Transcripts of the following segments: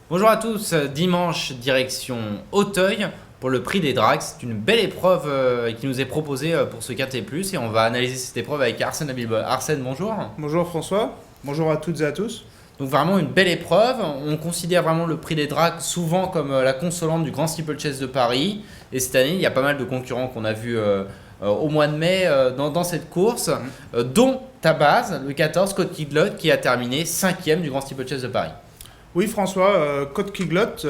Bonjour à tous, dimanche direction Auteuil pour le prix des Drags. C'est une belle épreuve qui nous est proposée pour ce Quintet Plus et on va analyser cette épreuve avec Arsène Abilbol. Arsène, bonjour. Bonjour François, bonjour à toutes et à tous. Donc vraiment une belle épreuve, on considère vraiment le prix des Drags souvent comme la consolante du Grand Steeplechase de Paris. Et cette année, il y a pas mal de concurrents qu'on a vus au mois de mai dans cette course, dont ta base, le 14, Scott Kiglot, qui a terminé 5e du Grand Steeplechase de Paris. Oui François, Kotkiglot,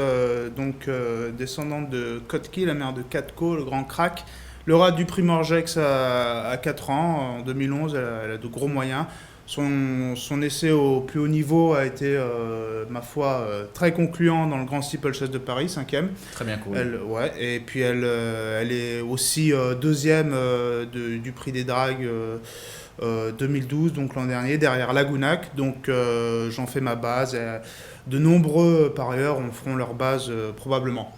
descendante de Kotki, la mère de Katko, le grand crack, le rat du prix Morgex à 4 ans, en 2011, elle a de gros moyens. Son essai au plus haut niveau a été, ma foi, très concluant dans le Grand Steeplechase de Paris, 5e. Très bien cool. Et puis elle est aussi deuxième du prix des Drags 2012, donc l'an dernier, derrière Lagounac. Donc j'en fais ma base. De nombreux parieurs en feront leur base probablement.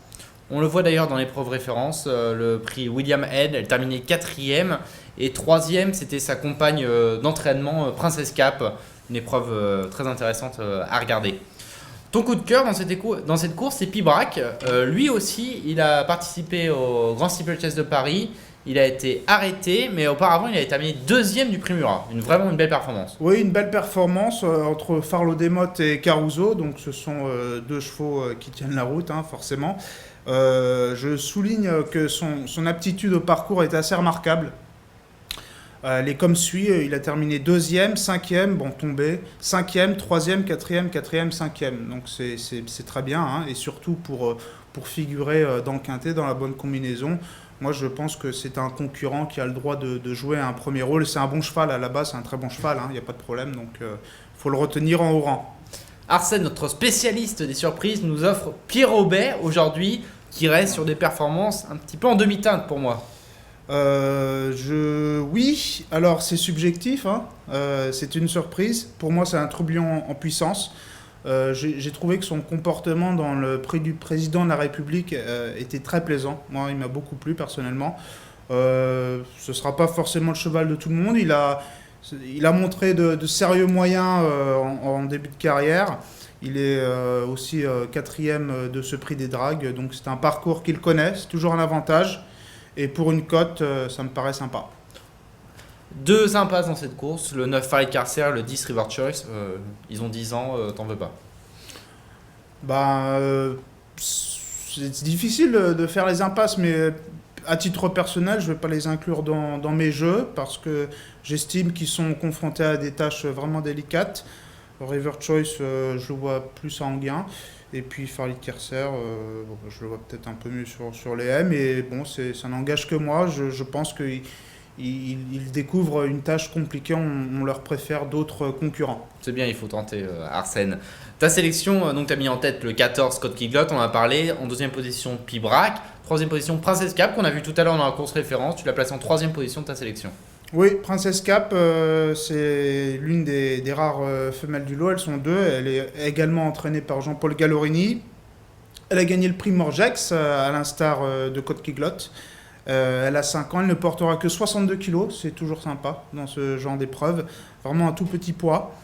On le voit d'ailleurs dans l'épreuve référence, le prix William Head, elle terminait 4e et 3e, c'était sa compagne d'entraînement Princess Cap, une épreuve très intéressante à regarder. Ton coup de cœur dans cette course, c'est Pibrac. Lui aussi, il a participé au Grand Steeplechase de Paris. Il a été arrêté, mais auparavant, il avait terminé 2e du prix Murat. Vraiment une belle performance. Oui, une belle performance entre Farlo Desmottes et Caruso. Donc, ce sont deux chevaux qui tiennent la route, forcément. Je souligne que son aptitude au parcours est assez remarquable. Elle est comme suit, il a terminé 2e, 5e, tombé, 5e, 3e, 4e, 4e, 5e. Donc c'est très bien, et surtout pour figurer dans le quintet, dans la bonne combinaison. Moi je pense que c'est un concurrent qui a le droit de jouer un premier rôle. C'est un bon cheval à la base, c'est un très bon cheval, il n'y a pas de problème, donc il faut le retenir en haut rang. Arsène, notre spécialiste des surprises, nous offre Pierre Robert aujourd'hui, qui reste sur des performances un petit peu en demi-teinte pour moi. Oui, alors c'est subjectif, c'est une surprise. Pour moi, c'est un tourbillon en puissance. J'ai trouvé que son comportement dans le prix du président de la République était très plaisant. Moi, il m'a beaucoup plu personnellement. Ce ne sera pas forcément le cheval de tout le monde. Il a montré de sérieux moyens en début de carrière. Il est aussi 4e de ce prix des Drags. Donc c'est un parcours qu'il connaît, c'est toujours un avantage. Et pour une cote, ça me paraît sympa. Deux impasses dans cette course, le 9 Farid Carcer, le 10 River Choice. Ils ont 10 ans, t'en veux pas? C'est difficile de faire les impasses, mais à titre personnel, je ne vais pas les inclure dans mes jeux parce que j'estime qu'ils sont confrontés à des tâches vraiment délicates. River Choice, je le vois plus sanguin. Et puis Farid Carcer, je le vois peut-être un peu mieux sur les M, mais bon, ça n'engage que moi. Je pense qu'ils découvrent une tâche compliquée, on leur préfère d'autres concurrents. C'est bien, il faut tenter, Arsène. Ta sélection, donc tu as mis en tête le 14 Scott Kiglot, on en a parlé. En 2e position, Pibrac. 3e position, Princess Cap, qu'on a vu tout à l'heure dans la course référence. Tu l'as placé en 3e position de ta sélection. Oui, Princess Cap, c'est l'une des rares femelles du lot. Elles sont deux. Elle est également entraînée par Jean-Paul Gallorini. Elle a gagné le prix Morgex, à l'instar de Kotkiglot. Elle a 5 ans, elle ne portera que 62 kg. C'est toujours sympa dans ce genre d'épreuve. Vraiment un tout petit poids.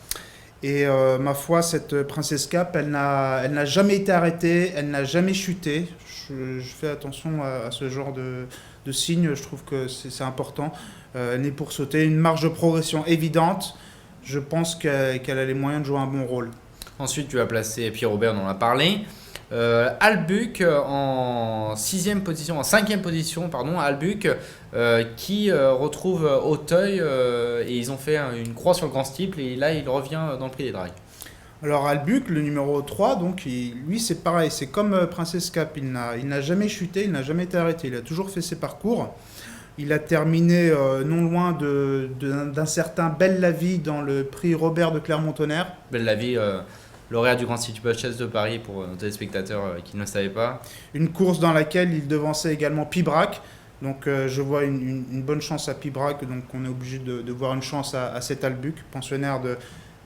Et ma foi, cette Princess Cap, elle n'a jamais été arrêtée, elle n'a jamais chuté. Je fais attention à ce genre de signes, je trouve que c'est important. Elle est pour sauter, une marge de progression évidente. Je pense qu'elle a les moyens de jouer un bon rôle. Ensuite, tu as placé Pierre Robert, on en a parlé. Albuc en 5e position, Albuc qui retrouve Auteuil et ils ont fait une croix sur le grand steeple et là il revient dans le prix des Drags. Alors Albuc, le numéro 3, donc lui c'est pareil, c'est comme Princess Cap, il n'a jamais chuté, il n'a jamais été arrêté, il a toujours fait ses parcours. Il a terminé non loin d'un certain Belle-la-Vie dans le prix Robert de Clermont-Tonnerre. Belle-la-Vie, lauréat du Grand Steeplechase de Paris pour nos téléspectateurs qui ne le savaient pas. Une course dans laquelle il devançait également Pibrac. Donc je vois une bonne chance à Pibrac, donc on est obligé de voir une chance à cet Albuc, pensionnaire de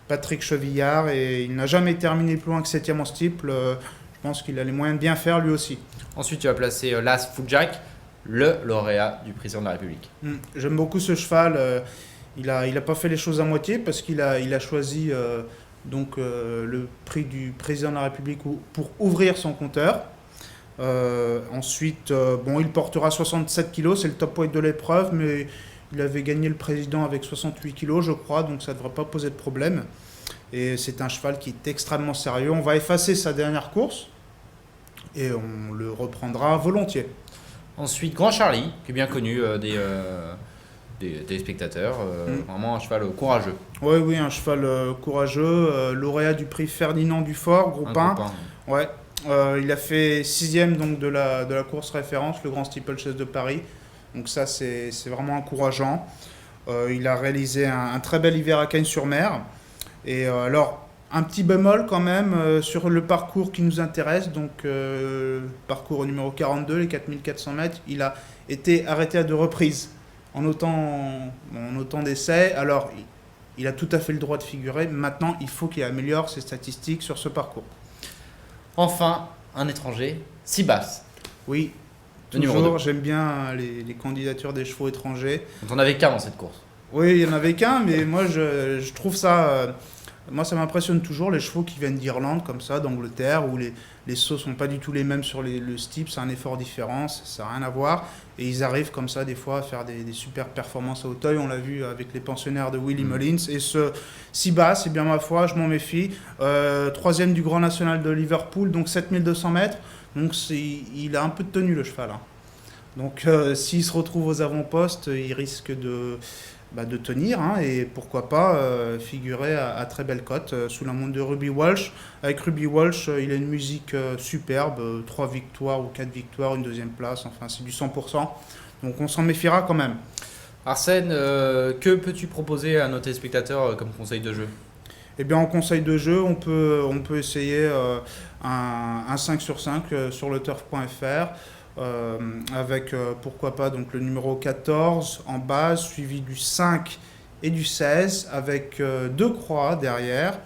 Patrick Chevillard, et il n'a jamais terminé plus loin que 7e en steeple. Je pense qu'il a les moyens de bien faire lui aussi. Ensuite tu as placé Las Foudjak, le lauréat du président de la République. J'aime beaucoup ce cheval. Il a pas fait les choses à moitié parce qu'il a choisi le prix du président de la République pour ouvrir son compteur. Ensuite, il portera 67 kilos, c'est le top weight de l'épreuve, mais il avait gagné le président avec 68 kilos, je crois, donc ça ne devrait pas poser de problème. Et c'est un cheval qui est extrêmement sérieux. On va effacer sa dernière course et on le reprendra volontiers. Ensuite, Grand Charlie, qui est bien connu des téléspectateurs. Vraiment un cheval courageux. Oui, un cheval courageux, lauréat du prix Ferdinand Dufort, groupe 1. Ouais. Il a fait 6e donc, de la course référence, le Grand Steeplechase de Paris. Donc ça, c'est vraiment encourageant. Il a réalisé un très bel hiver à Cagnes-sur-Mer. Et alors, un petit bémol quand même sur le parcours qui nous intéresse. Donc, parcours numéro 42, les 4400 mètres. Il a été arrêté à 2 reprises en autant d'essais. Alors, il a tout à fait le droit de figurer. Maintenant, il faut qu'il améliore ses statistiques sur ce parcours. Enfin, un étranger, Sibas. Oui, toujours, j'aime bien les candidatures des chevaux étrangers. Donc on n'avait qu'un dans cette course. Oui, il n'y en avait qu'un, mais moi je trouve ça... moi ça m'impressionne toujours, les chevaux qui viennent d'Irlande, comme ça, d'Angleterre, où les sauts ne sont pas du tout les mêmes sur le steep, c'est un effort différent, ça n'a rien à voir. Et ils arrivent comme ça des fois à faire des super performances à Auteuil, on l'a vu avec les pensionnaires de Willie Mullins. Et ce Sibas, c'est bien ma foi, je m'en méfie. 3e du Grand National de Liverpool, donc 7200 mètres. Donc il a un peu de tenue le cheval. Hein. Donc s'il se retrouve aux avant-postes, il risque de tenir et pourquoi pas figurer à très belle cote sous la montre de Ruby Walsh. Avec Ruby Walsh, il a une musique superbe, 3 victoires ou 4 victoires, une 2e place, enfin c'est du 100%. Donc on s'en méfiera quand même. Arsène, que peux-tu proposer à nos téléspectateurs comme conseil de jeu ? Eh bien en conseil de jeu, on peut essayer un 5 sur 5 sur le turf.fr. Avec pourquoi pas donc le numéro 14 en base, suivi du 5 et du 16 avec 2 croix derrière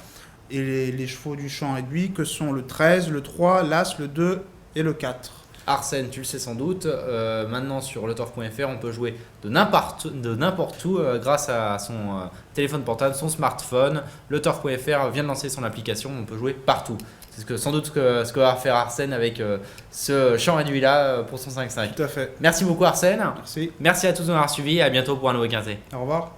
et les chevaux du champ réduit que sont le 13, le 3, l'As, le 2 et le 4. Arsène, tu le sais sans doute, maintenant sur leturf.fr on peut jouer de n'importe où grâce à son téléphone portable, son smartphone. Leturf.fr vient de lancer son application, on peut jouer partout. C'est sans doute ce que va faire Arsène avec ce champ réduit là pour son 5-5. Tout à fait. Merci beaucoup Arsène. Merci. Merci à tous de nous avoir suivis et à bientôt pour un nouveau quintet. Au revoir.